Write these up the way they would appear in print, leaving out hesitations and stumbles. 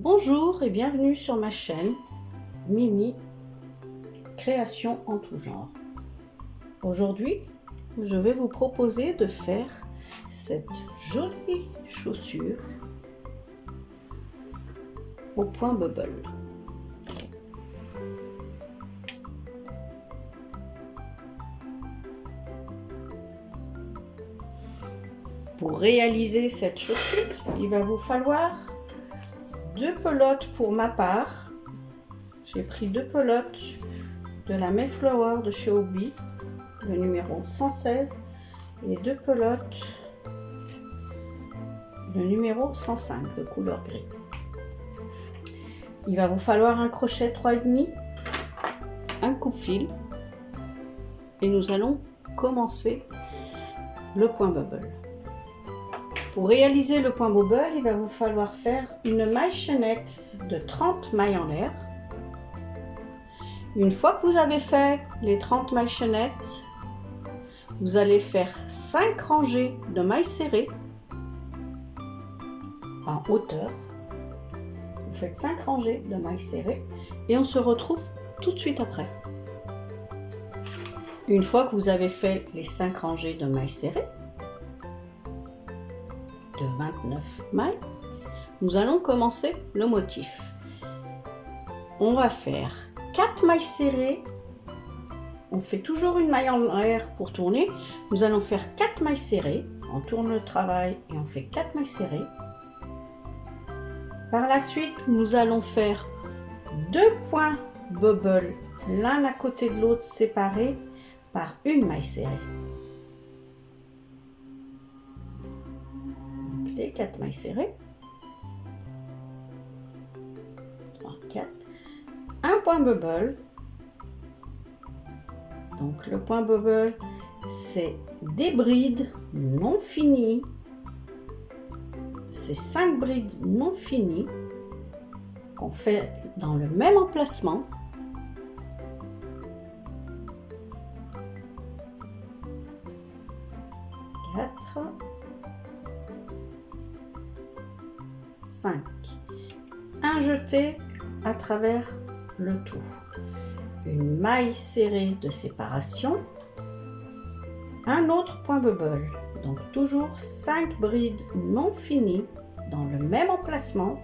Bonjour et bienvenue sur ma chaîne Mimi Création en tout genre. Aujourd'hui, je vais vous proposer de faire cette jolie chaussure au point bubble. Pour réaliser cette chaussure, il va vous falloir 2 pelotes pour ma part. J'ai pris 2 pelotes de la Mayflower de chez Hobbii, le numéro 116, et 2 pelotes le numéro 105 de couleur gris. Il va vous falloir un crochet 3,5, un coupe-fil, et nous allons commencer le point bubble. Pour réaliser le point bubble, il va vous falloir faire une maille chaînette de 30 mailles en l'air. Une fois que vous avez fait les 30 mailles chaînettes, vous allez faire 5 rangées de mailles serrées en hauteur. Vous faites 5 rangées de mailles serrées et on se retrouve tout de suite après. Une fois que vous avez fait les 5 rangées de mailles serrées, de 29 mailles, nous allons commencer le motif. On va faire 4 mailles serrées. On fait toujours une maille en l'air pour tourner. Nous allons faire 4 mailles serrées. On tourne le travail et on fait 4 mailles serrées. Par la suite, nous allons faire 2 points bubble, l'un à côté de l'autre, séparés par une maille serrée. Les 4 mailles serrées. 3, 4. Un point bubble. Donc le point bubble, c'est des brides non finies. C'est 5 brides non finies qu'on fait dans le même emplacement. Quatre, 5. Un jeté à travers le tout. Une maille serrée de séparation. Un autre point bubble. Donc toujours 5 brides non finies dans le même emplacement.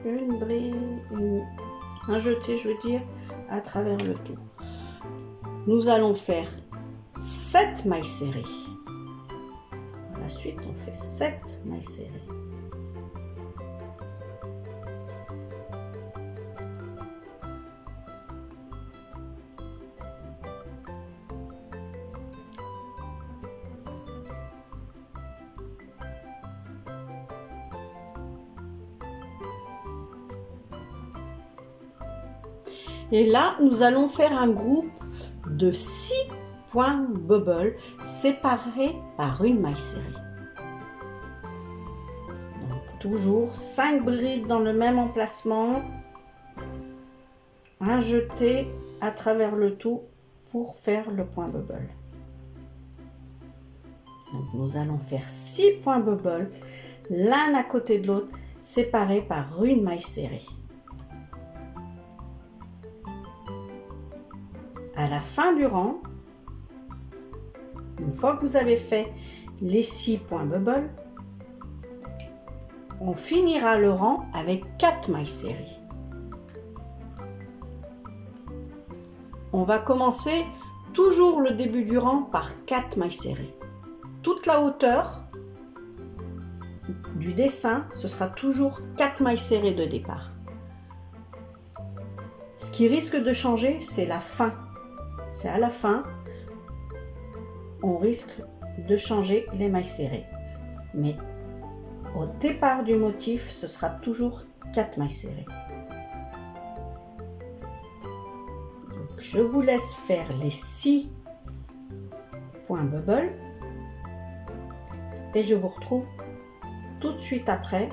Une bride, un jeté, je veux dire, à travers le tout. Nous allons faire 7 mailles serrées. À la suite, on fait 7 mailles serrées. Et là, nous allons faire un groupe de 6 points bubble séparés par une maille serrée. Donc toujours 5 brides dans le même emplacement, un jeté à travers le tout pour faire le point bubble. Donc nous allons faire 6 points bubble, l'un à côté de l'autre, séparés par une maille serrée. À la fin du rang, une fois que vous avez fait les 6 points bubble, on finira le rang avec 4 mailles serrées. On va commencer toujours le début du rang par 4 mailles serrées. Toute la hauteur du dessin, ce sera toujours 4 mailles serrées de départ. Ce qui risque de changer, c'est la fin. C'est à la fin, on risque de changer les mailles serrées. Mais au départ du motif, ce sera toujours 4 mailles serrées. Donc, je vous laisse faire les 6 points bubble et je vous retrouve tout de suite après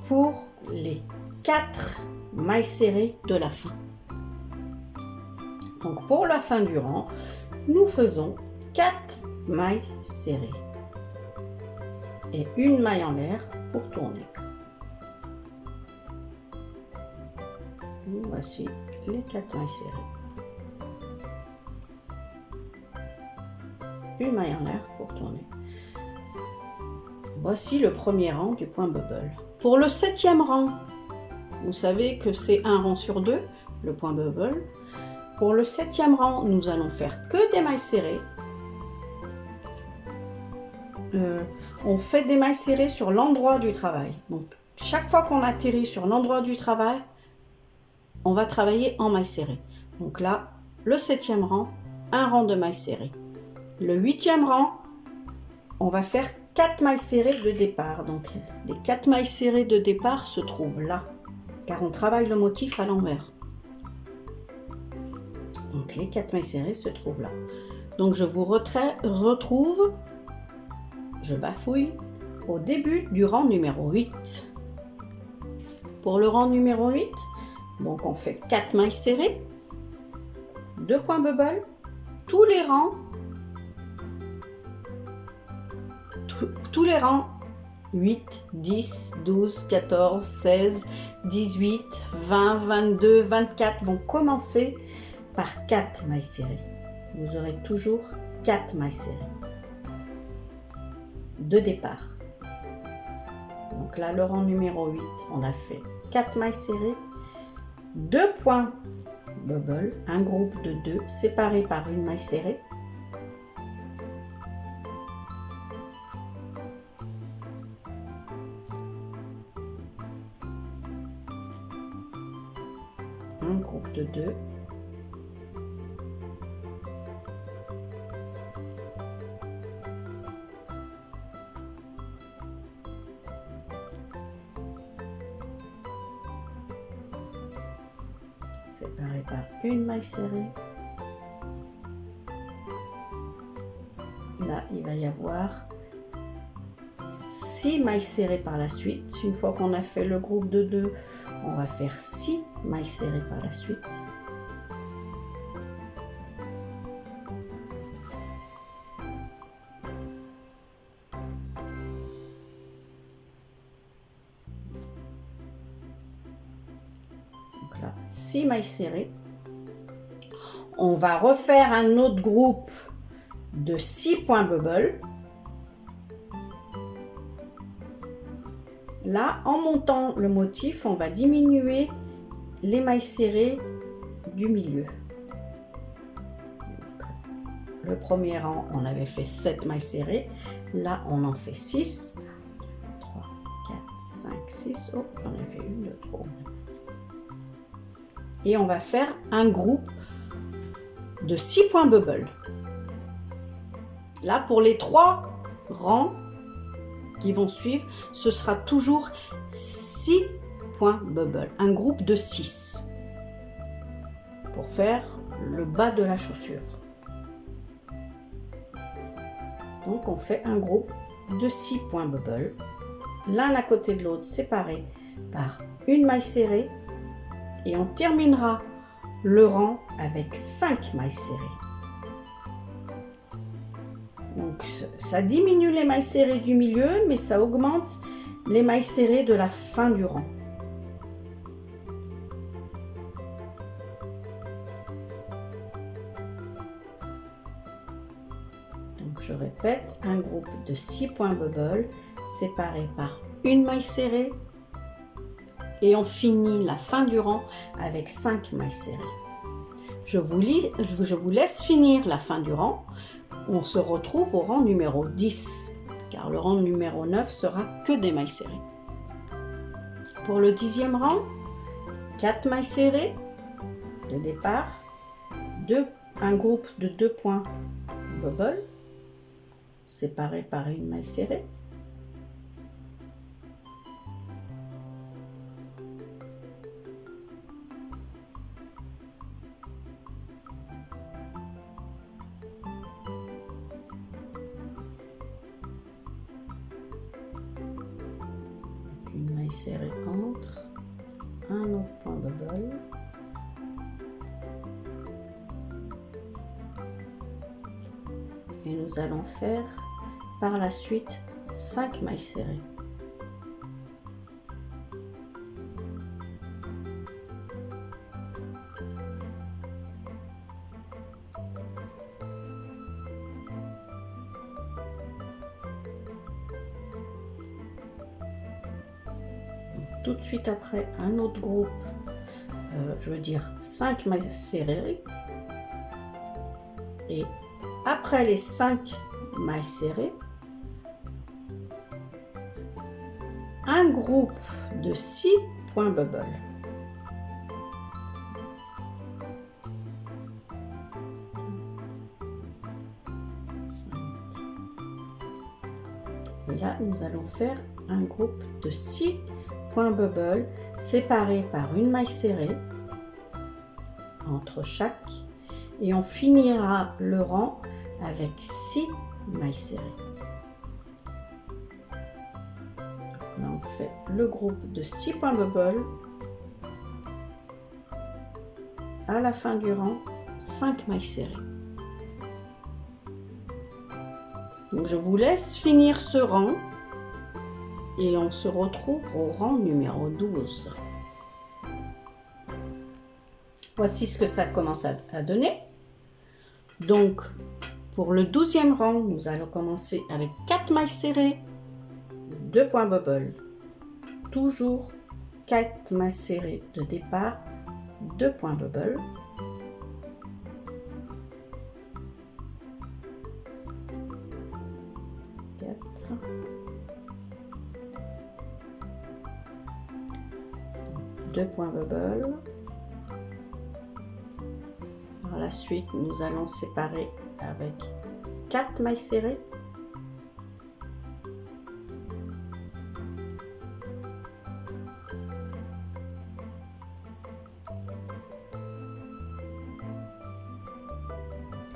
pour les 4 mailles serrées de la fin. Donc pour la fin du rang, nous faisons 4 mailles serrées et une maille en l'air pour tourner. Voici les 4 mailles serrées. Une maille en l'air pour tourner. Voici le premier rang du point bubble. Pour le 7e rang, vous savez que c'est un rang sur 2, le point bubble. Pour le 7e rang, nous allons faire que des mailles serrées. On fait des mailles serrées sur l'endroit du travail. Donc, chaque fois qu'on atterrit sur l'endroit du travail, on va travailler en mailles serrées. Donc là, le 7e rang, un rang de mailles serrées. Le 8e rang, on va faire 4 mailles serrées de départ. Donc, les 4 mailles serrées de départ se trouvent là, car on travaille le motif à l'envers. Donc, les 4 mailles serrées se trouvent là. Donc, je vous retrouve, je bafouille, au début du rang numéro 8. Pour le rang numéro 8, donc on fait 4 mailles serrées, 2 points bubble, tous les rangs 8, 10, 12, 14, 16, 18, 20, 22, 24 vont commencer par 4 mailles serrées. Vous aurez toujours 4 mailles serrées de départ. Donc là, le rang numéro 8, on a fait 4 mailles serrées, 2 points bubble, un groupe de 2 séparés par une maille serrée. Un groupe de 2. Séparé par une maille serrée. Là, il va y avoir 6 mailles serrées par la suite. Une fois qu'on a fait le groupe de 2, on va faire 6 mailles serrées par la suite. Donc là, 6 mailles serrées. On va refaire un autre groupe de 6 points bubble. Là, en montant le motif, on va diminuer les mailles serrées du milieu. Donc, le premier rang, on avait fait 7 mailles serrées. Là, on en fait 6. 3, 4, 5, 6. Oh, j'en ai fait une de trop. Et on va faire un groupe de 6 points bubble. Là, pour les 3 rangs qui vont suivre, ce sera toujours 6 points bubble, un groupe de 6 pour faire le bas de la chaussure. Donc on fait un groupe de 6 points bubble, l'un à côté de l'autre, séparés par une maille serrée, et on terminera le rang avec 5 mailles serrées. Donc ça diminue les mailles serrées du milieu, mais ça augmente les mailles serrées de la fin du rang. Donc je répète, un groupe de 6 points bubble séparés par une maille serrée, et on finit la fin du rang avec 5 mailles serrées. Je vous laisse finir la fin du rang. On se retrouve au rang numéro 10, car le rang numéro 9 sera que des mailles serrées. Pour le 10e rang, 4 mailles serrées de départ, un groupe de 2 points bubble, séparés par une maille serrée. une maille serrée entre, un autre point bubble, et nous allons faire par la suite 5 mailles serrées. Tout de suite après, un autre groupe, je veux dire 5 mailles serrées, et après les 5 mailles serrées, un groupe de 6 points bubble. Et là, nous allons faire un groupe de 6 points bubble séparés par une maille serrée entre chaque, et on finira le rang avec 6 mailles serrées. Là, on fait le groupe de 6 points bubble. À la fin du rang, 5 mailles serrées. Donc je vous laisse finir ce rang et on se retrouve au rang numéro 12. Voici ce que ça commence à donner. Donc pour le 12e rang, nous allons commencer avec 4 mailles serrées, 2 points bubble. Toujours 4 mailles serrées de départ, 2 points bubble. Deux points bubble. Par la suite, nous allons séparer avec 4 mailles serrées.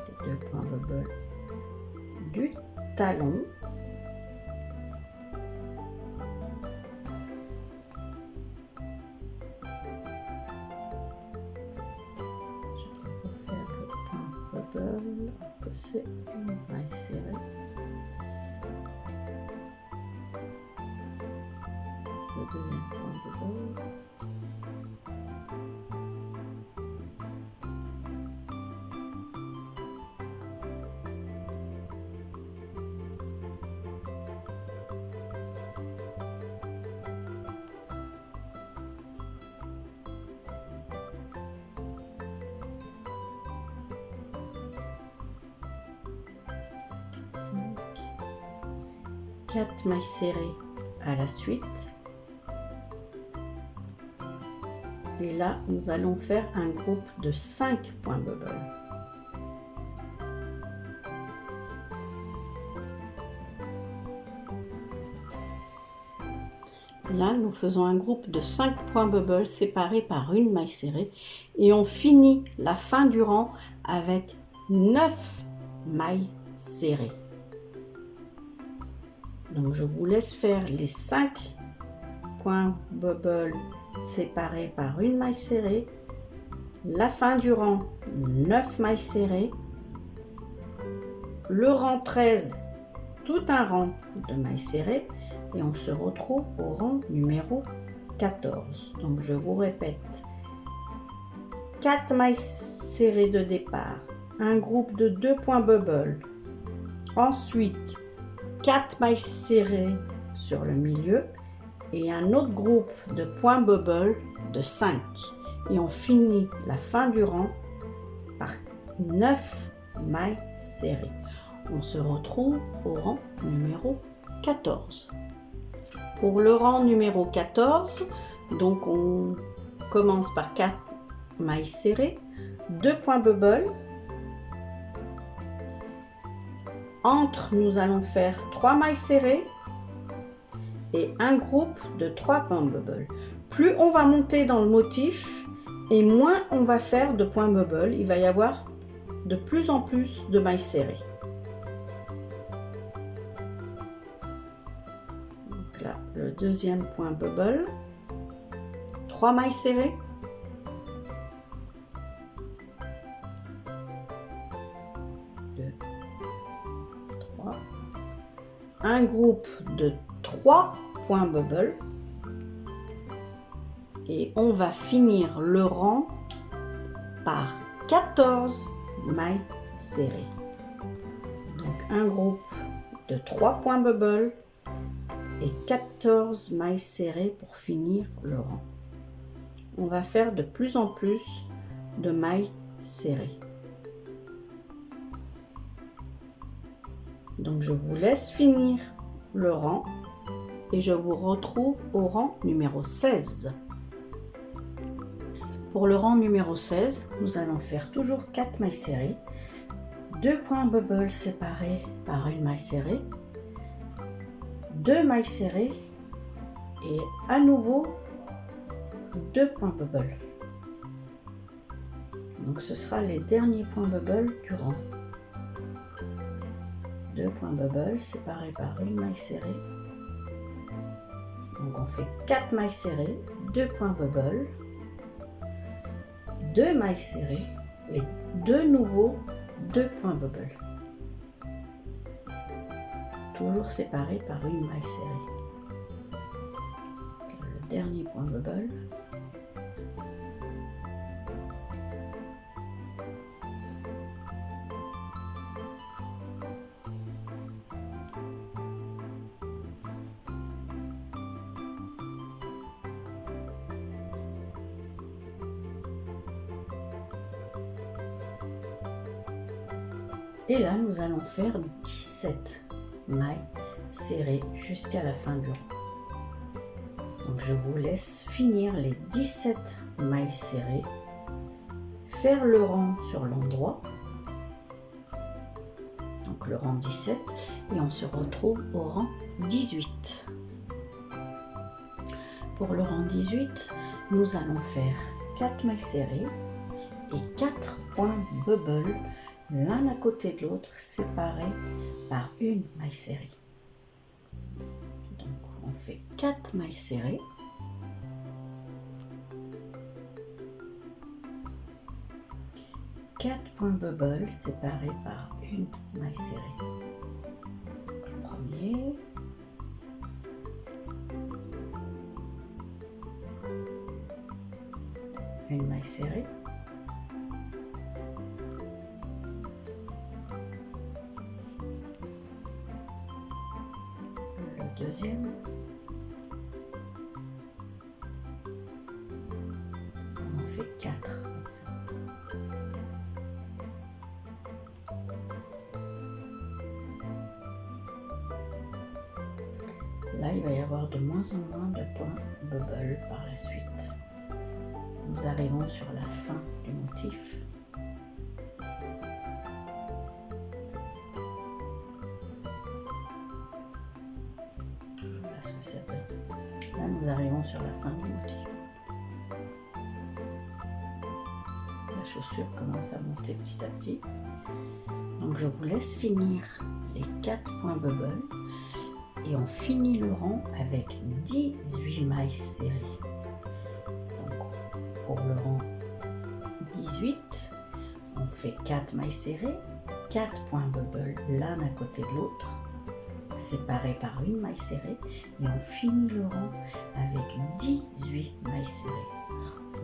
Les 2 points bubble du talon. Que c'est une maille serrée. Le deuxième point bubble. Quatre mailles serrées à la suite, et là nous allons faire un groupe de 5 points bubble. Là nous faisons un groupe de 5 points bubble séparés par une maille serrée, et on finit la fin du rang avec 9 mailles serrées. Donc je vous laisse faire les 5 points bubble séparés par une maille serrée, la fin du rang 9 mailles serrées, le rang 13 tout un rang de mailles serrées, et on se retrouve au rang numéro 14. Donc je vous répète, 4 mailles serrées de départ, un groupe de 2 points bubble, ensuite 4 mailles serrées sur le milieu et un autre groupe de points bubble de 5, et on finit la fin du rang par 9 mailles serrées. On se retrouve au rang numéro 14. Pour le rang numéro 14, donc on commence par 4 mailles serrées, 2 points bubble. Entre, nous allons faire 3 mailles serrées et un groupe de 3 points bubble. Plus on va monter dans le motif et moins on va faire de points bubble, il va y avoir de plus en plus de mailles serrées. Donc là, le deuxième point bubble, 3 mailles serrées, 2, 3, un groupe de 3 points bubble et on va finir le rang par 14 mailles serrées. Donc un groupe de 3 points bubble et 14 mailles serrées pour finir le rang. On va faire de plus en plus de mailles serrées. Donc je vous laisse finir le rang et je vous retrouve au rang numéro 16. Pour le rang numéro 16, nous allons faire toujours 4 mailles serrées, 2 points bubble séparés par une maille serrée, 2 mailles serrées et à nouveau 2 points bubble. Donc ce sera les derniers points bubble du rang. 2 points bubble séparés par une maille serrée. Donc on fait 4 mailles serrées, 2 points bubble, 2 mailles serrées et de nouveau 2 points bubble. Toujours séparés par une maille serrée. Le dernier point bubble. Et là, nous allons faire 17 mailles serrées jusqu'à la fin du rang. Donc, je vous laisse finir les 17 mailles serrées, faire le rang sur l'endroit, donc le rang 17, et on se retrouve au rang 18. Pour le rang 18, nous allons faire 4 mailles serrées et 4 points bubble, l'un à côté de l'autre, séparés par une maille serrée. Donc on fait 4 mailles serrées. Quatre points bubble séparés par une maille serrée. Donc le premier. Une maille serrée. Le deuxième. On en fait 4 comme ça. Là, il va y avoir de moins en moins de points bubble par la suite. Nous arrivons sur la fin du motif. Voilà ce que ça donne. Là, nous arrivons sur la fin du motif. La chaussure commence à monter petit à petit. Donc, je vous laisse finir les 4 points bubble et on finit le rang avec 18 mailles serrées. Pour le rang 18, on fait 4 mailles serrées, 4 points bubble l'un à côté de l'autre, séparés par une maille serrée, et on finit le rang avec 18 mailles serrées.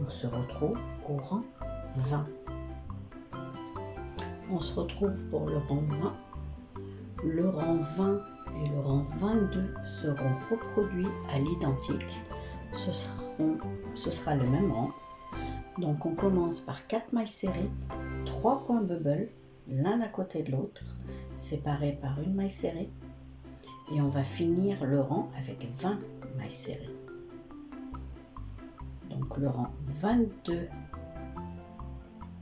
On se retrouve au rang 20. On se retrouve pour le rang 20. Le rang 20 et le rang 22 seront reproduits à l'identique. Ce sera le même rang. Donc on commence par 4 mailles serrées, 3 points bubble, l'un à côté de l'autre, séparés par une maille serrée. Et on va finir le rang avec 20 mailles serrées. Donc le rang 22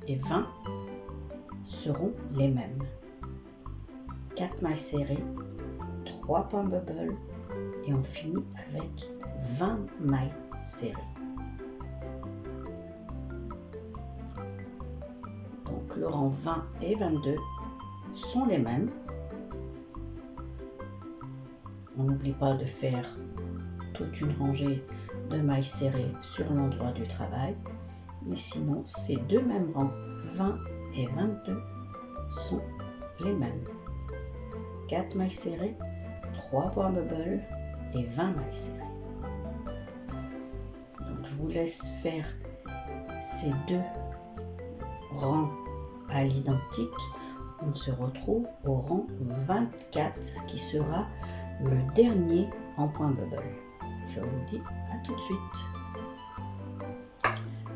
et 20 seront les mêmes. 4 mailles serrées, 3 points bubble et on finit avec 20 mailles serrées. Donc le rang 20 et 22 sont les mêmes. On n'oublie pas de faire toute une rangée de mailles serrées sur l'endroit du travail. Mais sinon, ces deux mêmes rangs, 20 et 22, sont les mêmes. 4 mailles serrées, 3 points bubble et 20 mailles serrées. Donc je vous laisse faire ces deux rangs à l'identique. On se retrouve au rang 24 qui sera le dernier en point bubble. Je vous dis à tout de suite.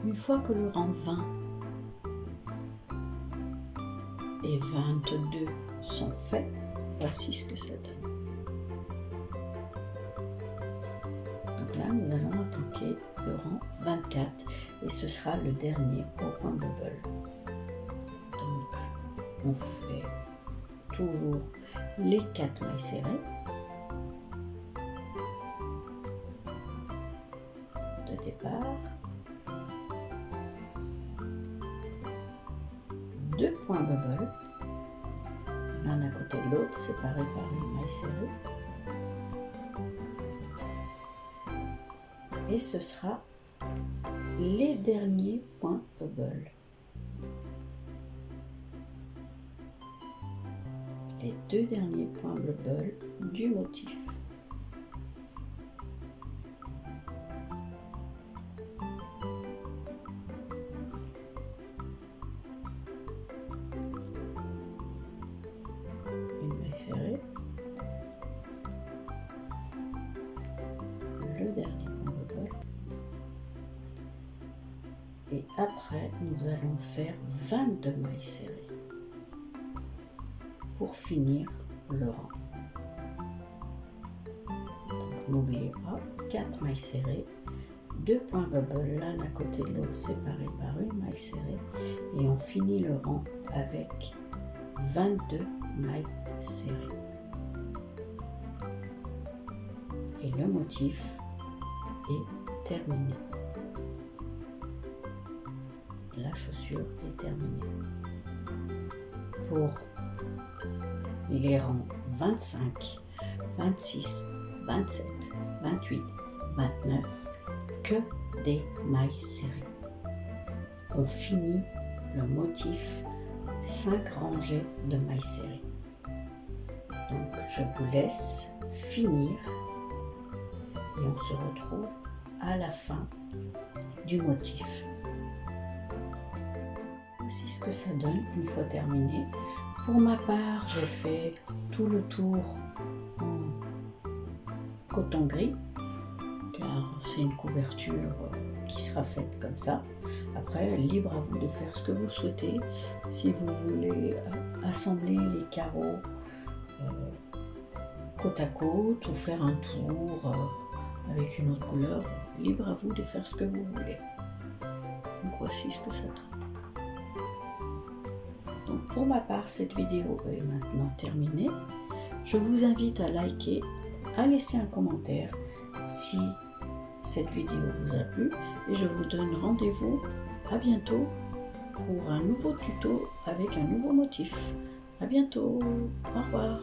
Une fois que le rang 20 et 22 sont faits, voici ce que ça donne. Donc là, nous allons attaquer le rang 24 et ce sera le dernier au point bubble. Donc, on fait toujours les 4 mailles serrées de départ, 2 points bubble, l'un à côté de l'autre, séparés par une maille serrée. Et ce sera les derniers points bubble. Les 2 derniers points bubble du motif. Une maille serrée. Le dernier point bubble. Et après, nous allons faire 22 mailles serrées pour finir le rang. Donc n'oubliez pas, 4 mailles serrées, 2 points bubble l'un à côté de l'autre séparés par une maille serrée et on finit le rang avec 22 mailles serrées. Et le motif est terminé. La chaussure est terminée. Pour les rangs 25, 26, 27, 28, 29, que des mailles serrées. On finit le motif 5 rangées de mailles serrées. Donc je vous laisse finir et on se retrouve à la fin du motif. Voici ce que ça donne une fois terminé. Pour ma part, j'ai fait tout le tour en coton gris, car c'est une couverture qui sera faite comme ça. Après, libre à vous de faire ce que vous souhaitez. Si vous voulez assembler les carreaux côte à côte ou faire un tour avec une autre couleur, libre à vous de faire ce que vous voulez. Donc voici ce que ça donne. Donc pour ma part, cette vidéo est maintenant terminée. Je vous invite à liker, à laisser un commentaire si cette vidéo vous a plu et je vous donne rendez-vous à bientôt pour un nouveau tuto avec un nouveau motif. À bientôt, au revoir.